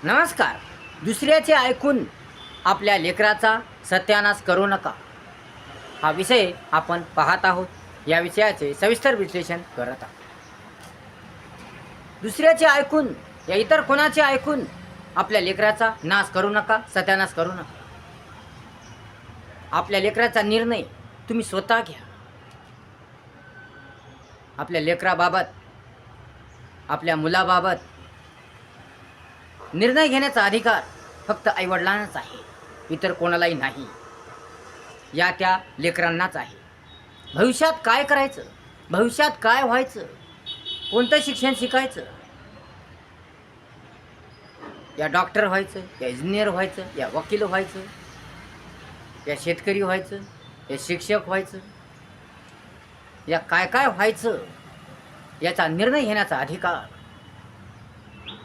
नमस्कार. दुसऱ्याचे ऐकून आपल्या लेकराचा सत्यानाश करू नका. हा विषय आपण पाहत आहोत. या विषयाचे सविस्तर विश्लेषण करत आहोत. दुसऱ्याचे ऐकून या इतर कोणाचे ऐकून आपल्या लेकराचा नाश करू नका, सत्यानाश करू नका. आपल्या लेकराचा निर्णय तुम्ही स्वतः घ्या. आपल्या लेकराबाबत, आपल्या मुलाबाबत निर्णय घेण्याचा अधिकार फक्त आईवडिलांनाच आहे, इतर कोणालाही नाही. या त्या लेकरांनाच आहे. भविष्यात काय करायचं, भविष्यात काय व्हायचं, कोणतं शिक्षण शिकायचं, या डॉक्टर व्हायचं, या इंजिनियर व्हायचं, या वकील व्हायचं, या शेतकरी व्हायचं, या शिक्षक व्हायचं, या काय काय व्हायचं, याचा निर्णय घेण्याचा अधिकार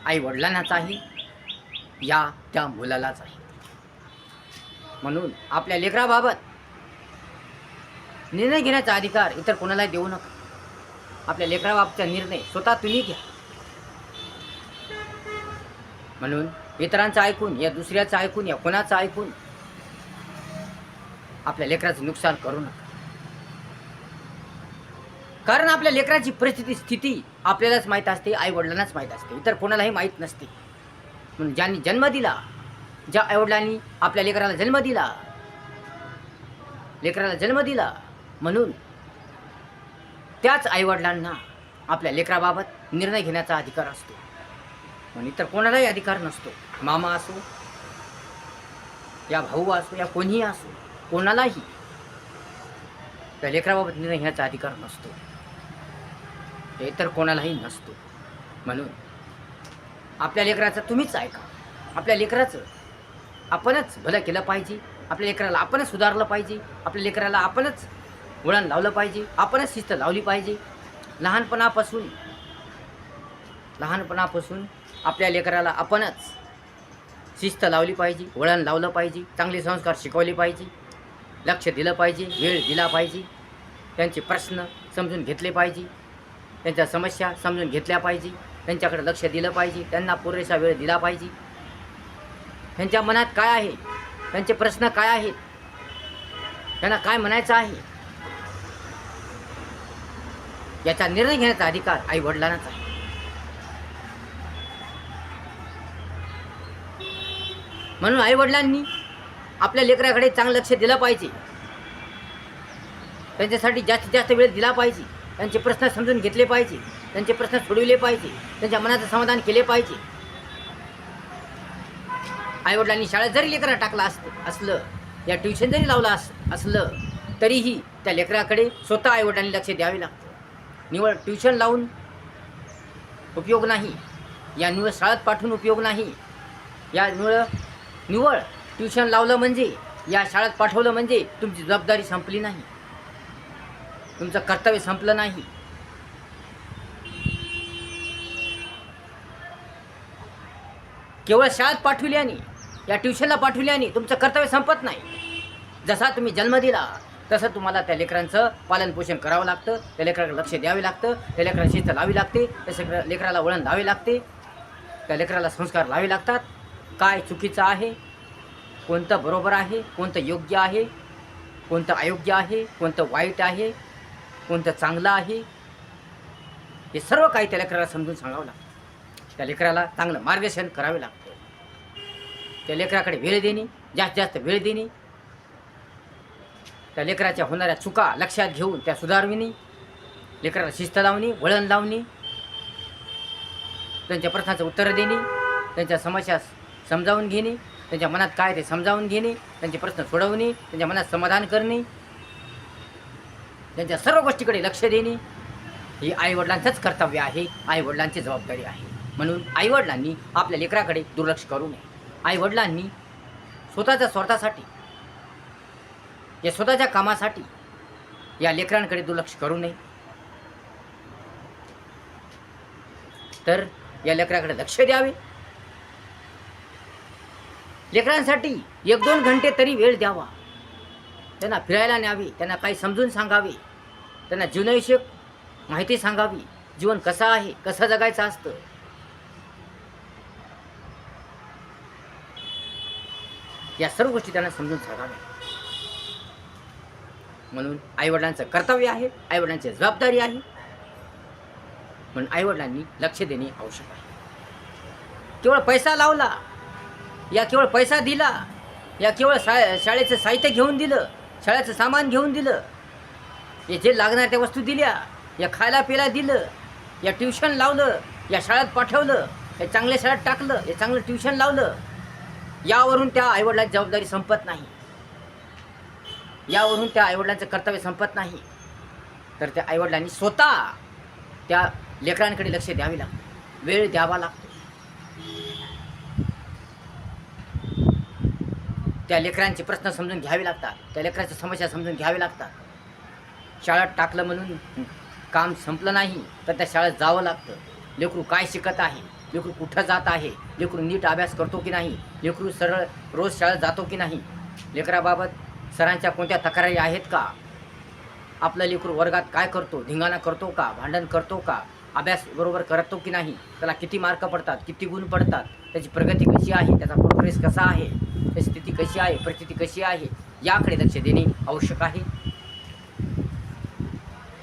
आईवडिलांनाच आहे, या त्या मुलालाच आहे. म्हणून आपल्या लेकराबाबत निर्णय घेण्याचा अधिकार इतर कोणाला देऊ नका. आपल्या लेकराबाबतचा निर्णय स्वतः तुम्ही घ्या. म्हणून इतरांचं ऐकून, या दुसऱ्याचं ऐकून, या कोणाचं ऐकून आपल्या लेकराचं नुकसान करू नका. कारण आपल्या लेकराची परिस्थिती, स्थिती आपल्यालाच माहीत असते, आईवडिलांनाच माहीत असते, इतर कोणालाही माहीत नसते. म्हणून ज्यांनी जन्म दिला, ज्या आईवडिलांनी आपल्या लेकराला जन्म दिला, म्हणून त्याच आईवडिलांना आपल्या लेकराबाबत निर्णय घेण्याचा अधिकार असतो. म्हणून इतर कोणालाही अधिकार नसतो. मामा असो, या भाऊ असो, या कोणीही असो, कोणालाही त्या लेकराबाबत निर्णय घेण्याचा अधिकार नसतो, इतर कोणालाही नसतो. म्हणून आपल्या लेकराचं तुम्हीच ऐका. आपल्या लेकराचं आपणच भलं केलं पाहिजे. आपल्या लेकराला आपणच सुधारलं पाहिजे. आपल्या लेकराला आपणच वळण लावलं पाहिजे. आपणच शिस्त लावली पाहिजे. लहानपणापासून आपल्या लेकराला आपणच शिस्त लावली पाहिजे, वळण लावलं पाहिजे, चांगले संस्कार शिकवले पाहिजे, लक्ष दिलं पाहिजे, वेळ दिला पाहिजे, त्यांचे प्रश्न समजून घेतले पाहिजे, त्यांच्या समस्या समजून घेतल्या पाहिजे, त्यांच्याकडे लक्ष दिलं पाहिजे, त्यांना पुरेसा वेळ दिला पाहिजे. त्यांच्या मनात काय आहे, त्यांचे प्रश्न काय आहेत, त्यांना काय म्हणायचं आहे, याचा निर्णय घेण्याचा अधिकार आईवडिलांनाच आहे. म्हणून आईवडिलांनी आपल्या लेकराकडे चांगलं लक्ष दिलं पाहिजे. त्यांच्यासाठी जास्तीत जास्त वेळ दिला पाहिजे. त्यांचे प्रश्न समजून घेतले पाहिजे, त्यांचे प्रश्न सोडविले पाहिजे, त्यांच्या मनाचं समाधान केले पाहिजे. आईवडिलांनी शाळेत जरी लेकरा टाकला असलं, या ट्युशन जरी लावला असलं, तरीही त्या लेकराकडे स्वतः आईवडिलांनी लक्ष द्यावे लागतं. निवळ ट्युशन लावून उपयोग नाही, या निवळ शाळेत पाठवून उपयोग नाही. या निवळ ट्युशन लावलं म्हणजे, या शाळेत पाठवलं म्हणजे तुमची जबाबदारी संपली नाही, तुमचं कर्तव्य संपलं नाही. केवळ शाळेत पाठविल्याने, या ट्युशनला पाठविल्याने तुमचं कर्तव्य संपत नाही. जसा तुम्ही जन्म दिला तसं तुम्हाला त्या लेकरांचं पालनपोषण करावं लागतं, त्या लेकराला लक्ष द्यावे लागतं, त्या लेकराला शिस्त लावी लागते, त्या लेकराला वळण लावे लागते, त्या लेकराला संस्कार लावे लागतात. काय चुकीचं आहे, कोणतं बरोबर आहे, कोणतं योग्य आहे, कोणतं अयोग्य आहे, कोणतं वाईट आहे, कोणतं चांगलं आहे, हे सर्व काही त्या लेकराला समजून सांगावं लागतं. त्या लेकराला चांगलं मार्गदर्शन करावे लागतं. त्या लेकराकडे वेळ देणे, जास्त वेळ देणे, त्या लेकराच्या होणाऱ्या चुका लक्षात घेऊन त्या सुधारविणे, लेकराला शिस्त लावणे, वळण लावणे, त्यांच्या प्रश्नाचं उत्तर देणे, त्यांच्या समस्या समजावून घेणे, त्यांच्या मनात काय ते समजावून घेणे, त्यांचे प्रश्न सोडवणे, त्यांच्या मनात समाधान करणे, त्यांच्या सर्व गोष्टीकडे लक्ष देणे, ही आईवडिलांचंच कर्तव्य आहे, आईवडिलांची जबाबदारी आहे. म्हणून आईवडिलांनी आपल्या लेकराकडे दुर्लक्ष करू नये. आईवडिलांनी स्वतःच्या स्वार्थासाठी, या स्वतःच्या कामासाठी या लेकरांकडे दुर्लक्ष करू नये. तर या लेकराकडे लक्ष द्यावे. लेकरांसाठी 1-2 घंटे तरी वेळ द्यावा. त्यांना फिरायला न्यावे, त्यांना काही समजून सांगावे, त्यांना जीवनाविषयक माहिती सांगावी, जीवन कसं आहे, कसं जगायचं असतं. या सर्व गोष्टी त्यांना समजून सांगाव्या. म्हणून आईवडिलांचं कर्तव्य आहे, आईवडिलांची जबाबदारी आहे. म्हणून आईवडिलांनी लक्ष देणे आवश्यक आहे. केवळ पैसा लावला, या केवळ पैसा दिला, या केवळ शाळेचं साहित्य घेऊन दिलं, शाळेचं सामान घेऊन दिलं, हे जे लागणार त्या वस्तू दिल्या, या खायला प्यायला दिलं, या ट्युशन लावलं, या शाळेत पाठवलं, या चांगल्या शाळेत टाकलं, हे चांगलं ट्युशन लावलं, यावरून त्या आईवडिलांची जबाबदारी संपत नाही, यावरून त्या आईवडिलांचं कर्तव्य संपत नाही. तर त्या आईवडिलांनी स्वतः त्या लेकरांकडे लक्ष द्यावे लागते, वेळ द्यावा लागतो. त्या लेकरांचे प्रश्न समजून घ्यावे लागतात, त्या लेकरांच्या समस्या समजून घ्यावे लागतात. शाळेत टाकलं म्हणून काम संपलं नाही, तर त्या शाळेत जावं लागतं. लेकरू काय शिकत आहे, लेकरू कुठं जात आहे, लेकरू नीट अभ्यास करतो की नाही, लेकरू सरळ रोज शाळेत जातो की नाही, लेकराबाबत सरांच्या कोणत्या तक्रारी आहेत का, आपलं लेकरू वर्गात काय करतो, धिंगाणा करतो का, भांडण करतो का, अभ्यास बरोबर करतो की नाही, त्याला किती मार्क पडतात, किती गुण पडतात, त्याची प्रगती कशी आहे, त्याचा प्रोग्रेस कसा आहे, त्याची स्थिती कशी आहे, परिस्थिती कशी आहे, याकडे लक्ष देणे आवश्यक आहे.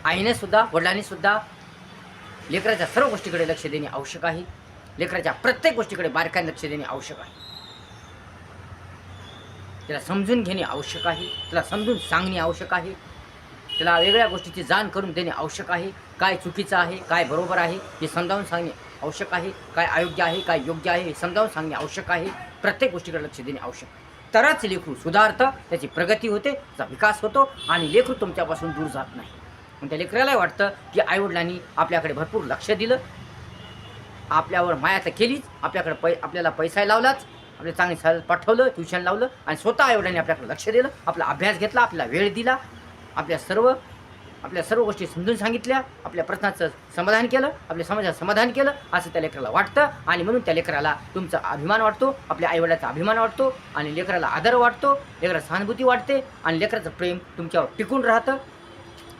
आईने सुद्धा, वडिलांनी सुद्धा लेकराच्या सर्व गोष्टीकडे लक्ष देणे आवश्यक आहे. लेकराच्या प्रत्येक गोष्टीकडे बारकाईने लक्ष देणे आवश्यक आहे. त्याला समजून घेणे आवश्यक आहे, त्याला समजून सांगणे आवश्यक आहे, त्याला वेगळ्या गोष्टीची जाण करून देणे आवश्यक आहे. काय चुकीचं आहे, काय बरोबर आहे हे समजावून सांगणे आवश्यक आहे, काय अयोग्य आहे, काय योग्य आहे हे समजावून सांगणे आवश्यक आहे. प्रत्येक गोष्टीकडे लक्ष देणे आवश्यक आहे. तरच लेकरू सुधारतं, त्याची प्रगती होते, त्याचा विकास होतो आणि लेकरू तुमच्यापासून दूर जात नाही. पण त्या लेकराला वाटतं की आईवडिलांनी आपल्याकडे भरपूर लक्ष दिलं, आपल्यावर माया तर केलीच, आपल्याला पैसा लावलाच, आपल्याला चांगली शाळेत पाठवलं, ट्युशन लावलं आणि स्वतः आईवडिलांनी आपल्याकडे लक्ष दिलं, आपला अभ्यास घेतला, आपल्याला वेळ दिला, आपल्या सर्व गोष्टी समजून सांगितल्या, आपल्या प्रश्नाचं समाधान केलं, आपल्या समस्याचं समाधान केलं, असं त्या लेकराला वाटतं. आणि म्हणून त्या लेकराला तुमचा अभिमान वाटतो, आपल्या आईवडिलाचा अभिमान वाटतो आणि लेकराला आदर वाटतो, लेकराला सहानुभूती वाटते आणि लेकराचं प्रेम तुमच्यावर टिकून राहतं,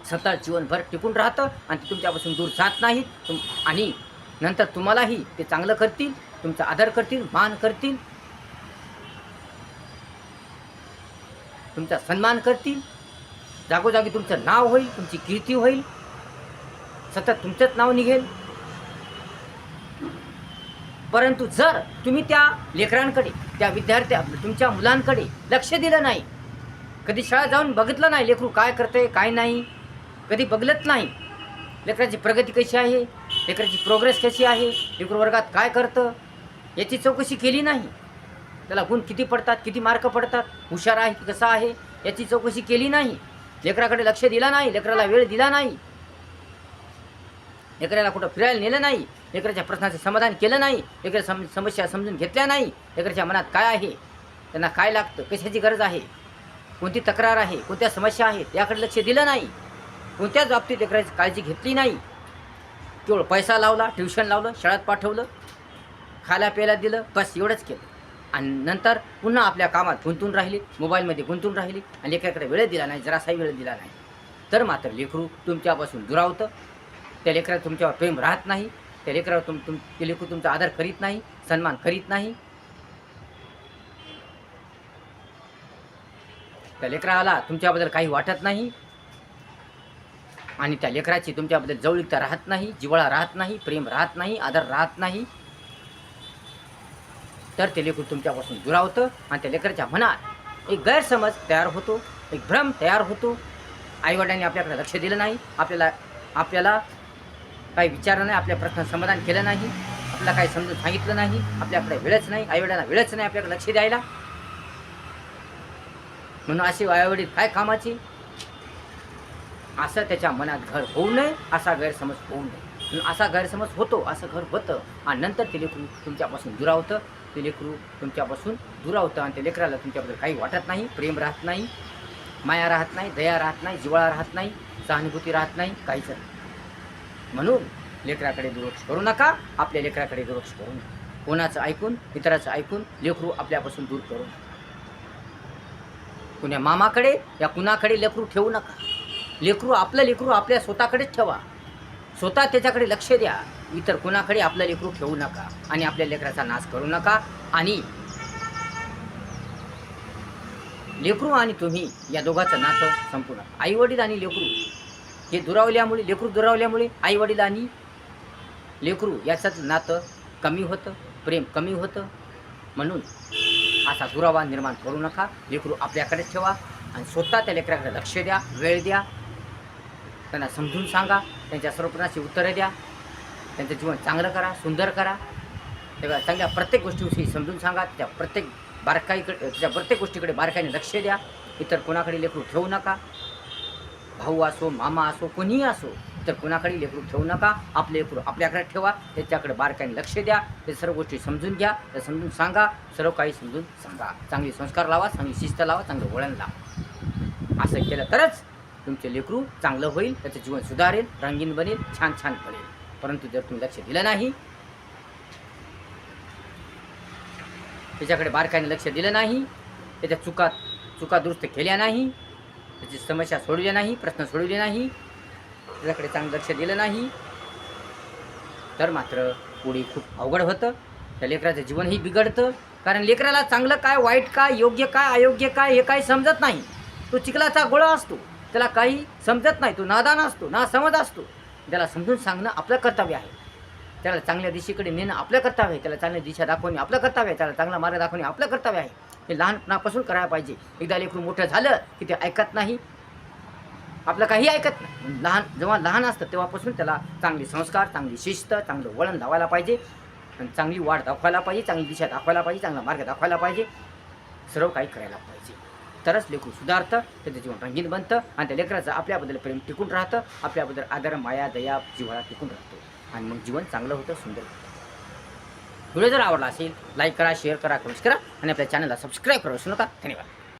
सतत जीवनभर टिकून राहतं आणि ते तुमच्यापासून दूर जात नाहीत. आणि नंतर तुम्हालाही ते चांगलं करतील, तुमचा आदर करतील, मान करतील, तुमचा सन्मान करतील, जागोजागी तुमचं नाव होईल, तुमची कीर्ती होईल, सतत तुमचंच नाव निघेल. परंतु जर तुम्ही त्या लेकरांकडे, त्या तुमच्या मुलांकडे लक्ष दिलं नाही, कधी शाळेत जाऊन बघितलं नाही लेकरू काय करते काय नाही, कधी बघलत नाही, लेकराची प्रगती कशी आहे, लेकराची प्रोग्रेस कशी आहे, लेकरू वर्गात काय करतं याची चौकशी केली नाही, त्याला गुण किती पडतात, किती मार्क पडतात, हुशार आहे की कसा आहे याची चौकशी केली नाही, लेकराकडे लक्ष दिला नाही, लेकराला वेळ दिला नाही, लेकराला कुठं फिरायला नेलं नाही, लेकराच्या प्रश्नाचं समाधान केलं नाही, लेकराच्या समस्या समजून घेतल्या नाही, लेकराच्या मनात काय आहे, त्यांना काय लागतं, कशाची गरज आहे, कोणती तक्रार आहे, कोणत्या समस्या आहेत याकडे लक्ष दिलं नाही, कोणत्याच बाबतीत लेकराची काळजी घेतली नाही, केवळ पैसा लावला, ट्युशन लावलं, शाळेत पाठवलं, खायला प्यायला दिलं, बस एवढंच केलं आणि नंतर पुन्हा आपल्या कामात गुंतून राहिली, मोबाईलमध्ये गुंतून राहिली आणि लेकराकडे वेळ दिला नाही, जरासाही वेळ दिला नाही, तर मात्र लेकरू तुमच्यापासून दुरावतं. त्या लेकराला तुमच्यावर प्रेम राहत नाही, त्या लेकरावर ते लेकरू तुमचा आदर करीत नाही, सन्मान करीत नाही, त्या लेकराला तुमच्याबद्दल काही वाटत नाही आणि त्या लेकराची तुमच्याबद्दल जवळीकता राहत नाही, जिव्हाळा राहत नाही, प्रेम राहत नाही, आदर राहत नाही, तर ते लेकरू तुमच्यापासून दुरावतं आणि त्या लेकराच्या मनात एक गैरसमज तयार होतो, एक भ्रम तयार होतो. आईवडिलांनी आपल्याकडे लक्ष दिलं नाही, आपल्याला काही विचारलं नाही, आपल्या प्रश्नाचं समाधान केलं नाही, आपल्याला काही समजून सांगितलं नाही, आपल्याकडे वेळच नाही, आईवडिलांना वेळच नाही आपल्याकडे लक्ष द्यायला. म्हणून असे आईवडील काय कामाचे, असं त्याच्या मनात घर होऊ नये, असा गैरसमज होऊ नये. असा गैरसमज होतो, असं घर होतं आणि नंतर ते लेकरू तुमच्यापासून दुरावतं, ते लेकरू तुमच्यापासून दुरावतं आणि ते लेकराला तुमच्याबद्दल काही वाटत नाही, प्रेम राहत नाही, माया राहत नाही, दया राहत नाही, जिव्हाळा राहत नाही, सहानुभूती राहत नाही, काहीच नाही. म्हणून लेकराकडे दुर्लक्ष करू नका, आपल्या लेकराकडे दुर्लक्ष करू नका. कोणाचं ऐकून, इतराचं ऐकून लेकरू आपल्यापासून दूर करू नका. कुण्या मामाकडे या कुणाकडे लेकरू ठेवू नका. लेकरू आपल्या स्वतःकडेच ठेवा, स्वतः त्याच्याकडे लक्ष द्या, इतर कुणाकडे आपलं लेकरू ठेवू नका आणि आपल्या लेकराचा नाश करू नका. आणि लेकरू आणि तुम्ही या दोघांचं नातं संपूर्ण आईवडील आणि लेकरू हे दुरावल्यामुळे लेकरू दुरावल्यामुळे आईवडील आणि लेकरू याचं नातं कमी होतं, प्रेम कमी होतं. म्हणून असा दुरावा निर्माण करू नका. लेकरू आपल्याकडेच ठेवा आणि स्वतः त्या लेकराकडे लक्ष द्या, वेळ द्या, त्यांना समजून सांगा, त्यांच्या सर्व प्रश्नाची उत्तरं द्या, त्यांचं जीवन चांगलं करा, सुंदर करा. तेव्हा चांगल्या प्रत्येक गोष्टीविषयी समजून सांगा, त्या प्रत्येक त्याच्या प्रत्येक गोष्टीकडे बारकाईने लक्ष द्या. इतर कोणाकडे लेकरू ठेवू नका. भाऊ असो, मामा असो, कोणीही असो, तर कोणाकडे लेकरू ठेवू नका. आपले लेकरू आपल्याकडे ठेवा, त्याच्याकडे बारकाईने लक्ष द्या, ते सर्व गोष्टी समजून घ्या, ते समजून सांगा, सर्व काही समजून सांगा. चांगली संस्कार लावा, चांगली शिस्त लावा, चांगलं वळण लावा. असं केलं तरच तुमचे लेकरू चांगलं होईल, त्याचं जीवन सुधारेल, रंगीन बनेल, छान छान बनेल. परंतु जर तुम्ही लक्ष दिलं नाही, त्याच्याकडे बारकाईने लक्ष दिलं नाही, त्याच्या चुका दुरुस्त केल्या नाही, त्याची समस्या सोडवल्या नाही, प्रश्न सोडवले नाही, त्याच्याकडे चांगलं लक्ष दिलं नाही, तर मात्र पुढे खूप अवघड होतं. त्या लेकराचं जीवनही बिघडतं. कारण लेकराला चांगलं काय, वाईट काय, योग्य काय, अयोग्य काय हे काही समजत नाही. तो चिखलाचा गोळा असतो, त्याला काही समजत नाही, तो नादान असतो, ना समज असतो. त्याला समजून सांगणं आपलं कर्तव्य आहे. त्याला चांगल्या दिशेकडे नेणं आपलं कर्तव्य आहे. त्याला चांगल्या दिशा दाखवणे आपलं कर्तव्य आहे. त्याला चांगला मार्ग दाखवणे आपलं कर्तव्य आहे. हे लहानपणापासून करायला पाहिजे. एकदा लेकरू मोठं झालं की ते ऐकत नाही, आपलं काही ऐकत नाही. जेव्हा लहान असतं तेव्हापासून त्याला चांगले संस्कार, चांगली शिस्त, चांगलं वळण लावायला पाहिजे आणि चांगली वाट दाखवायला पाहिजे, चांगली दिशा दाखवायला पाहिजे, चांगला मार्ग दाखवायला पाहिजे, सर्व काही करायला पाहिजे. तरच लेकरू सुधारतं, त्याचं जीवन रंगीन बनतं आणि त्या लेकराचं आपल्याबद्दल प्रेम टिकून राहतं, आपल्याबद्दल आदर, माया, दया जिव्हाळा टिकून राहतो आणि मग जीवन चांगलं होतं, सुंदर होतं. व्हिडिओ जर आवडला असेल लाईक करा, शेअर करा, कमेंट करा आणि आपल्या चॅनलला सबस्क्राईब करा विसरू नका. धन्यवाद.